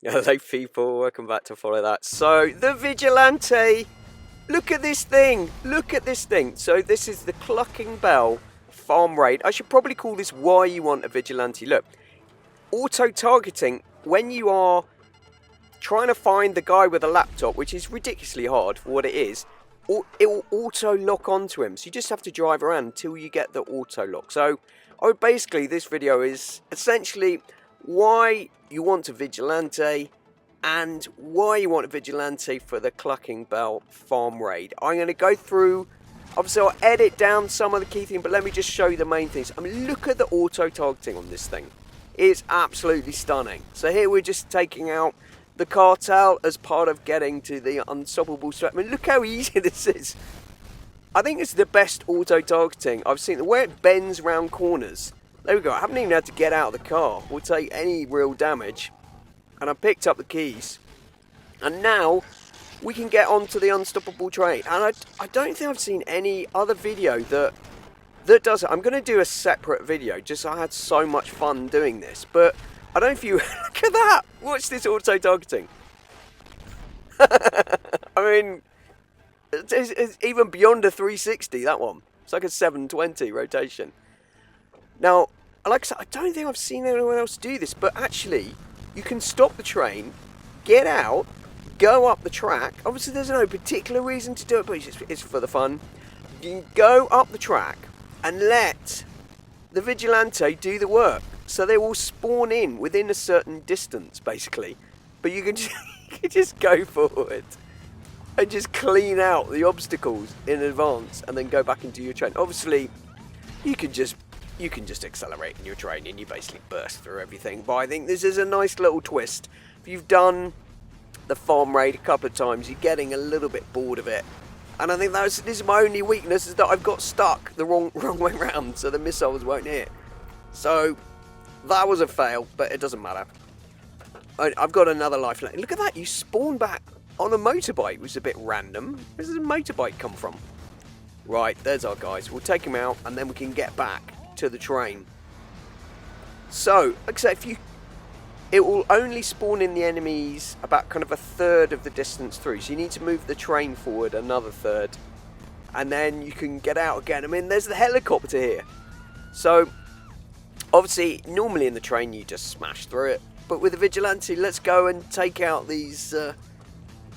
Hello people, welcome back to Follow That. So, the Vigilante, look at this thing, So this is the Cluckin Bell Farm Raid. I should probably call this why you want a Vigilante. Look, auto-targeting, when you are trying to find the guy with a laptop, which is ridiculously hard for what it is, it will auto-lock onto him. So you just have to drive around until you get the auto-lock. So, basically this video is essentially why you want a Vigilante and why you want a Vigilante for the Cluckin Bell Farm Raid. I'm going to go through, obviously I'll edit down some of the key things, but let me just show you the main things. I mean, look at the auto-targeting on this thing. It's absolutely stunning. So here we're just taking out the cartel as part of getting to the unstoppable threat. I mean, look how easy this is. I think it's the best auto-targeting I've seen. The way it bends round corners. There we go. I haven't even had to get out of the car or take any real damage. And I picked up the keys. And now we can get onto the unstoppable train. And I don't think I've seen any other video that does it. I'm going to do a separate video. Just I had so much fun doing this. But I don't know if you... Look at that! Watch this auto-targeting. I mean... It's even beyond a 360, that one. It's like a 720 rotation. Now, like I said, I don't think I've seen anyone else do this, but actually, you can stop the train, get out, go up the track. Obviously, there's no particular reason to do it, but it's for the fun. You can go up the track and let the Vigilante do the work. So they will spawn in within a certain distance, basically. But you can just go forward and just clean out the obstacles in advance and then go back into your train. Obviously, you can just accelerate in your train and you basically burst through everything. But I think this is a nice little twist. If you've done the farm raid a couple of times, you're getting a little bit bored of it. And I think this is my only weakness, is that I've got stuck the wrong way round, so the missiles won't hit. So that was a fail, but it doesn't matter. I've got another life. Look at that, you spawn back on a motorbike, which is a bit random. Where does a motorbike come from? Right, there's our guys. We'll take him out and then we can get back to the train. So, like I say, it will only spawn in the enemies about kind of a third of the distance through. So you need to move the train forward another third. And then you can get out again. I mean, there's the helicopter here. So, obviously, normally in the train you just smash through it. But with the Vigilante, let's go and take out these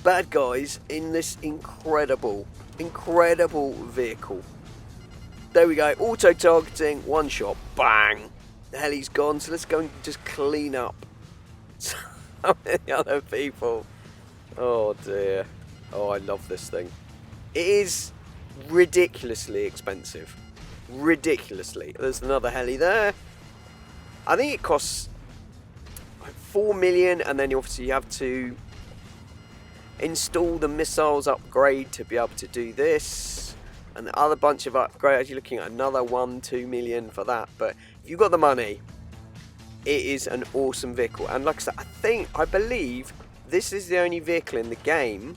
bad guys in this incredible vehicle. There we go, auto-targeting, one shot, bang, the heli's gone. So let's go and just clean up so many other people. Oh dear, oh I love this thing. It is ridiculously expensive, ridiculously. There's another heli there. I think it costs like 4 million, and then obviously you have to install the missiles upgrade to be able to do this, and the other bunch of upgrades. You're looking at another 1-2 million for that. But if you've got the money, it is an awesome vehicle. And like I said, I believe this is the only vehicle in the game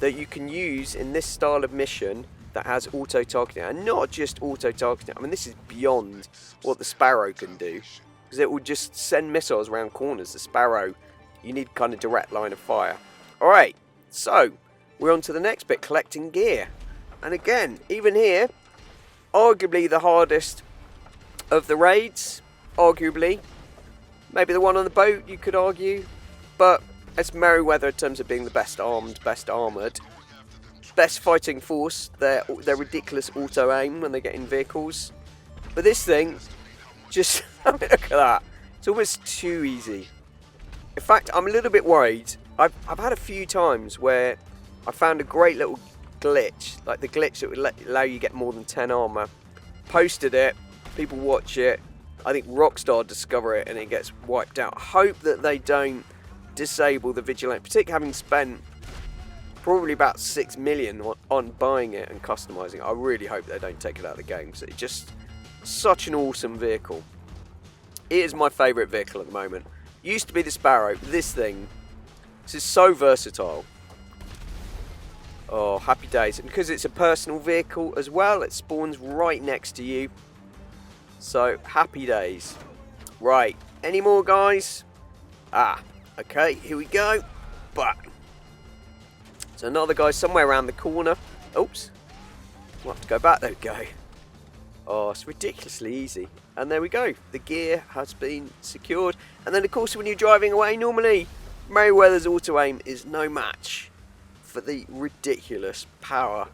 that you can use in this style of mission that has auto-targeting. And not just auto-targeting, I mean this is beyond what the Sparrow can do, because it will just send missiles around corners. The Sparrow, you need kind of direct line of fire. Alright, so we're on to the next bit, collecting gear. And again, even here, arguably the hardest of the raids. Arguably. Maybe the one on the boat, you could argue. But it's Merryweather in terms of being the best armed, best armoured. Best fighting force. Their ridiculous auto-aim when they get in vehicles. But this thing, just, I mean, look at that. It's almost too easy. In fact, I'm a little bit worried. I've had a few times where I found a great little glitch, like the glitch that would allow you to get more than 10 armor. Posted it, people watch it, I think Rockstar discover it and it gets wiped out. Hope that they don't disable the Vigilante, particularly having spent probably about 6 million on buying it and customizing it. I really hope they don't take it out of the game, because it's just such an awesome vehicle. It is my favourite vehicle at the moment. Used to be the Sparrow, but this thing, this is so versatile. Oh, happy days. And because it's a personal vehicle as well, it spawns right next to you. So, happy days. Right, any more guys? Okay, here we go. Back. So another guy somewhere around the corner. Oops. We'll have to go back. There we go. Oh, it's ridiculously easy. And there we go. The gear has been secured. And then, of course, when you're driving away, normally Merryweather's auto-aim is no match for the ridiculous power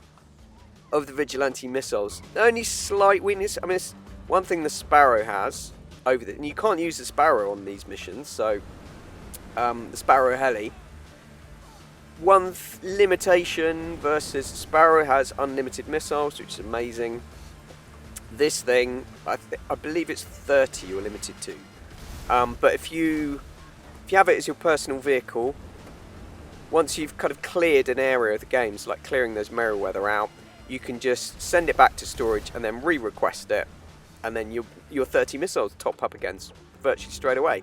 of the Vigilante missiles. The only slight weakness, I mean, it's one thing the Sparrow has over the, and you can't use the Sparrow on these missions, so the Sparrow heli. One limitation versus Sparrow has unlimited missiles, which is amazing. This thing, I believe it's 30 you're limited to. But if you have it as your personal vehicle, once you've kind of cleared an area of the game, so like clearing those Merryweather out, you can just send it back to storage and then re-request it, and then your 30 missiles top up again virtually straight away.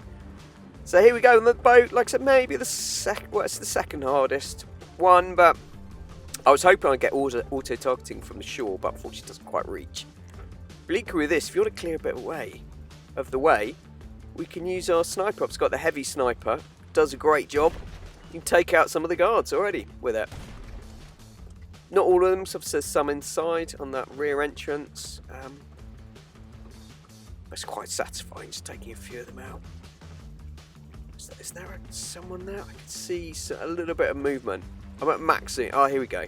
So here we go on the boat. Like I said, maybe it's the second hardest one, but I was hoping I'd get auto-targeting from the shore, but unfortunately it doesn't quite reach. Bleaker with this, if you want to clear a bit of the way, we can use our sniper. It's got the heavy sniper, does a great job. You can take out some of the guards already with it. Not all of them, so there's some inside on that rear entrance. It's quite satisfying just taking a few of them out. Is there someone there? I can see a little bit of movement. I'm at maxing. Oh, here we go.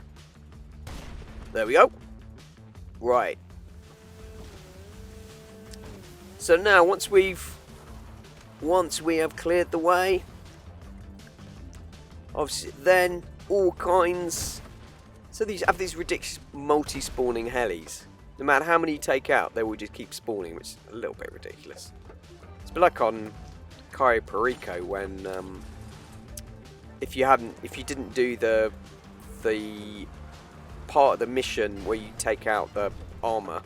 There we go. Right. So now, once we have cleared the way, obviously, then all kinds. So these have these ridiculous multi-spawning helis. No matter how many you take out, they will just keep spawning, which is a little bit ridiculous. It's a bit like on Cayo Perico when if you didn't do the part of the mission where you take out the armor,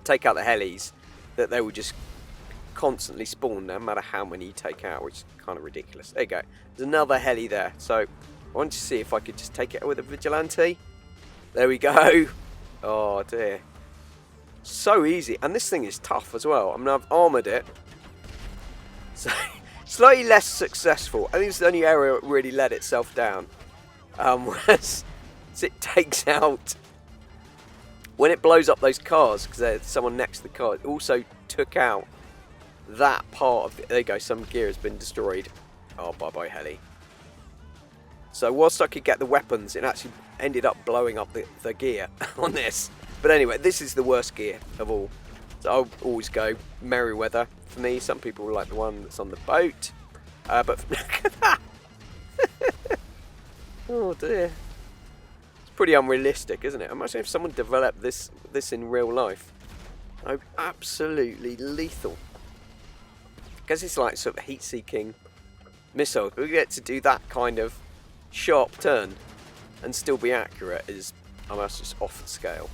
take out the helis, that they will just constantly spawn no matter how many you take out, which is kind of ridiculous. There you go. There's another heli there. So I wanted to see if I could just take it with a Vigilante. There we go. Oh dear. So easy. And this thing is tough as well. I mean, I've armoured it. So slightly less successful. I think it's the only area it really let itself down. Whereas it takes out, when it blows up those cars, because there's someone next to the car, it also took out that part of it. There you go, some gear has been destroyed. Oh, bye-bye, heli. So whilst I could get the weapons, it actually ended up blowing up the gear on this. But anyway, this is the worst gear of all. So I'll always go Merryweather for me. Some people like the one that's on the boat. But look at that! Oh dear. Pretty unrealistic, isn't it? Imagine if someone developed this in real life. Oh, absolutely lethal. Because it's like sort of heat-seeking missiles. We get to do that kind of sharp turn and still be accurate is almost just off the scale.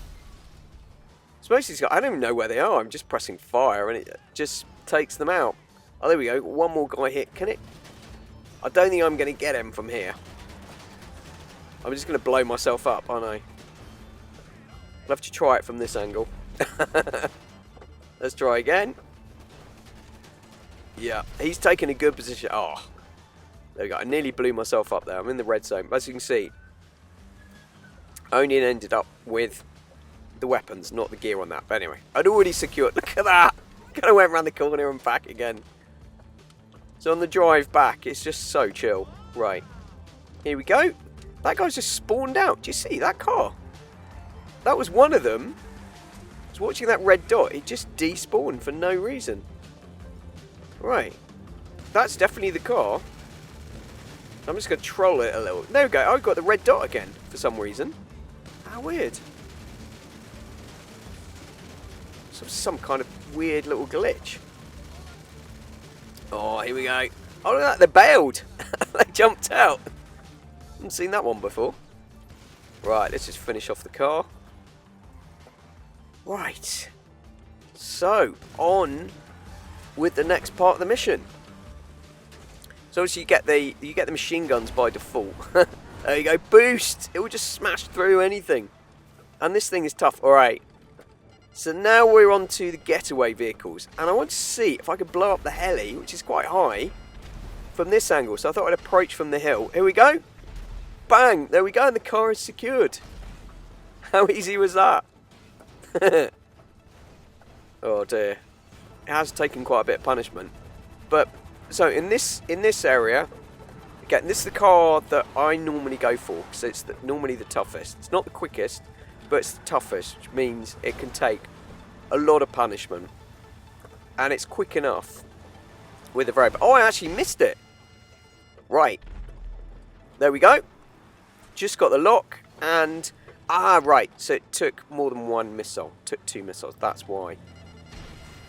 So most of these guys, I don't even know where they are. I'm just pressing fire and it just takes them out. Oh, there we go. One more guy hit. Can it? I don't think I'm going to get him from here. I'm just going to blow myself up, aren't I? I'll have to try it from this angle. Let's try again. Yeah, he's taking a good position. Oh, there we go. I nearly blew myself up there. I'm in the red zone. As you can see, I only ended up with the weapons, not the gear on that. But anyway, I'd already secured. Look at that. Kind of went around the corner and back again. So on the drive back, it's just so chill. Right. Here we go. That guy's just spawned out. Do you see that car? That was one of them. I was watching that red dot. It just despawned for no reason. Right. That's definitely the car. I'm just going to troll it a little. There we go. I got the red dot again for some reason. How weird. Some kind of weird little glitch. Oh, here we go. Oh, look at that. They bailed. They jumped out. Haven't seen that one before. Right, let's just finish off the car. Right. So, on with the next part of the mission. So obviously you get the machine guns by default. There you go, boost! It will just smash through anything. And this thing is tough. Alright. So now we're on to the getaway vehicles. And I want to see if I can blow up the heli, which is quite high. from this angle. So I thought I'd approach from the hill. Here we go. Bang! There we go, and the car is secured. How easy was that? Oh dear. It has taken quite a bit of punishment. But, so in this area, again, this is the car that I normally go for, because it's normally the toughest. It's not the quickest, but it's the toughest, which means it can take a lot of punishment. And it's quick enough with the variable. Oh, I actually missed it. Right. There we go. Just got the lock, and... Ah, right. So it took more than one missile. Took 2 missiles. That's why.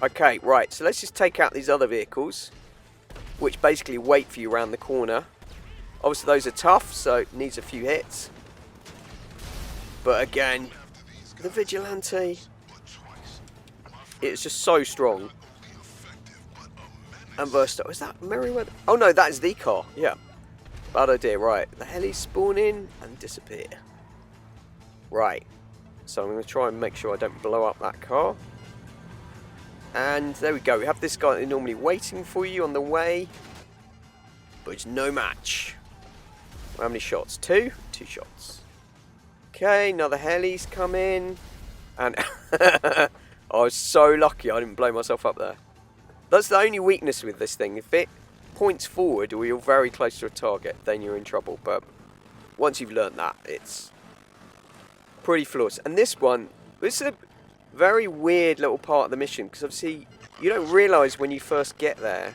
Okay, right. So let's just take out these other vehicles, which basically wait for you around the corner. Obviously, those are tough, so it needs a few hits. But again, the Vigilante, it's just so strong. And versatile. Is that Merryweather? Oh no, that is the car. Yeah. Bad idea. Right. The helis spawn in and disappear. Right. So I'm going to try and make sure I don't blow up that car. And there we go. We have this guy that's normally waiting for you on the way. But it's no match. How many shots? 2? 2 shots. Okay, another heli's come in. And I was so lucky I didn't blow myself up there. That's the only weakness with this thing. If it points forward or you're very close to a target, then you're in trouble. But once you've learnt that, it's pretty flawless. And this one, this is a very weird little part of the mission, because obviously you don't realise when you first get there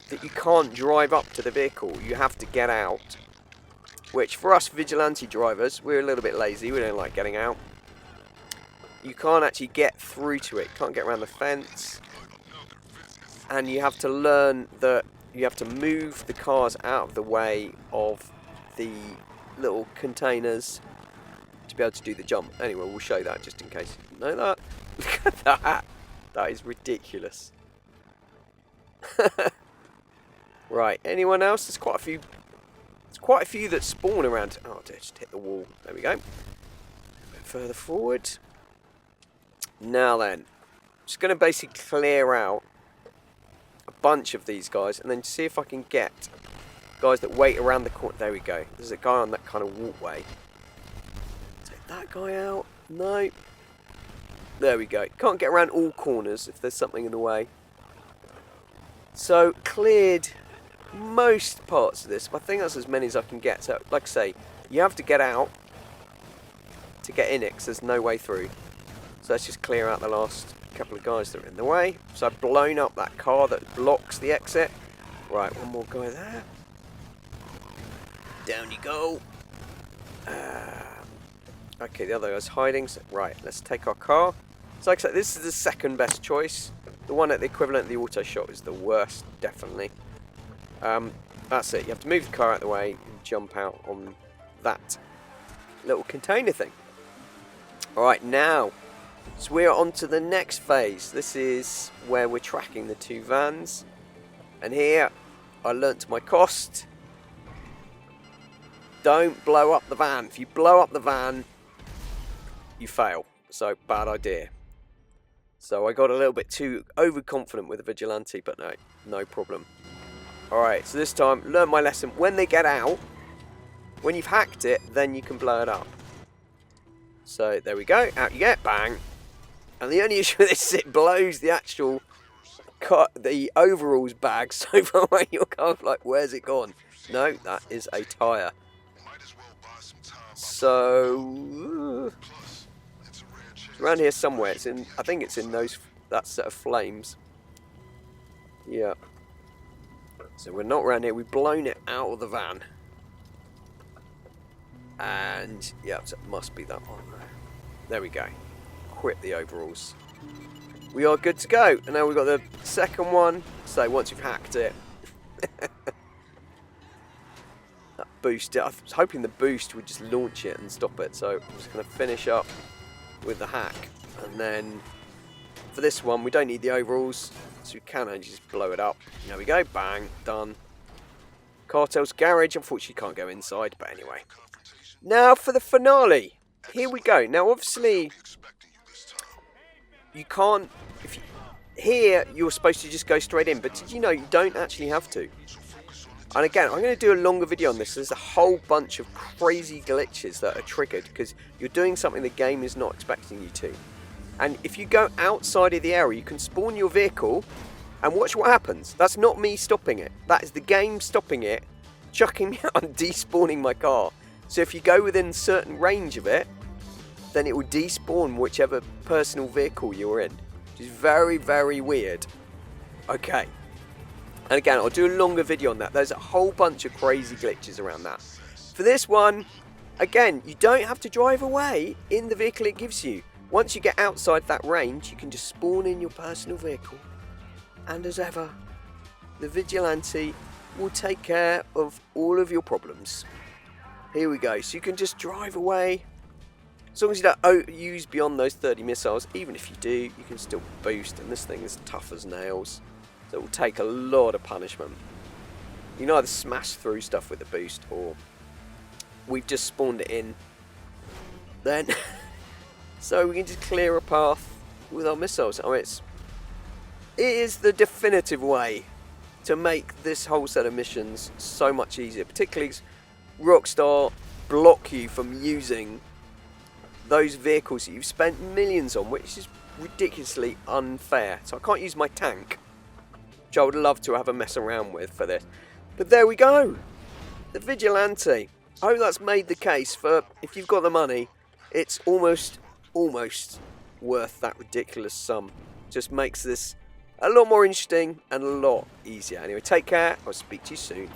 that you can't drive up to the vehicle. You have to get out. Which for us Vigilante drivers, we're a little bit lazy. We don't like getting out. You can't actually get through to it. You can't get around the fence. And you have to learn that you have to move the cars out of the way of the little containers to be able to do the jump. Anyway, we'll show that just in case you didn't know that. Look at that. That is ridiculous. Right, anyone else? There's quite a few. There's quite a few that spawn around. Oh dear, just hit the wall. There we go. A bit further forward. Now then, just going to basically clear out a bunch of these guys and then see if I can get guys that wait around the corner. There we go. There's a guy on that kind of walkway. Take that guy out. No. There we go. Can't get around all corners if there's something in the way. So, cleared most parts of this. I think that's as many as I can get. So, like I say, you have to get out to get in it because there's no way through. So let's just clear out the last couple of guys that are in the way. So I've blown up that car that blocks the exit. Right, one more guy there. Down you go. Okay, the other guy's hiding. So, right, let's take our car. So like I said, this is the second best choice. The one at the equivalent of the auto shot is the worst, definitely. That's it. You have to move the car out of the way and jump out on that little container thing. Alright, now, so we're on to the next phase. This is where we're tracking the 2 vans. And here, I learnt to my cost. Don't blow up the van. If you blow up the van, you fail. So, bad idea. So I got a little bit too overconfident with the Vigilante, but no problem. Alright, so this time, learn my lesson. When they get out, when you've hacked it, then you can blow it up. So, there we go. Out you get. Bang. And the only issue with this is it blows the actual the overalls bag so far away. You're kind of like, where's it gone? No, that is a tyre. So, it's around here somewhere. It's in. I think it's in that set of flames. Yeah. So we're not around here. We've blown it out of the van. And yeah, so it must be that one. There we go. Quit the overalls. We are good to go. And now we've got the second one. So once you've hacked it. That boost. I was hoping the boost would just launch it and stop it. So I'm just going to finish up with the hack. And then for this one, we don't need the overalls. So we can actually just blow it up. There we go. Bang. Done. Cartel's garage. Unfortunately, you can't go inside. But anyway. Now for the finale. Here we go. Now obviously, you can't... Here, you're supposed to just go straight in. But did you know you don't actually have to? And again, I'm going to do a longer video on this. There's a whole bunch of crazy glitches that are triggered because you're doing something the game is not expecting you to. And if you go outside of the area, you can spawn your vehicle and watch what happens. That's not me stopping it. That is the game stopping it, chucking me out and despawning my car. So if you go within certain range of it, then it will despawn whichever personal vehicle you're in. Which is very, very weird. Okay. And again, I'll do a longer video on that. There's a whole bunch of crazy glitches around that. For this one, again, you don't have to drive away in the vehicle it gives you. Once you get outside that range, you can just spawn in your personal vehicle. And as ever, the Vigilante will take care of all of your problems. Here we go. So you can just drive away. As long as you don't use beyond those 30 missiles, even if you do, you can still boost. And this thing is tough as nails. So it will take a lot of punishment. You can either smash through stuff with the boost, or we've just spawned it in. Then, so we can just clear a path with our missiles. I mean, it is the definitive way to make this whole set of missions so much easier. Particularly as Rockstar block you from using those vehicles that you've spent millions on, which is ridiculously unfair. So I can't use my tank, which I would love to have a mess around with for this. But there we go. The Vigilante. I hope that's made the case for, if you've got the money, it's almost worth that ridiculous sum. Just makes this a lot more interesting and a lot easier. Anyway, take care. I'll speak to you soon.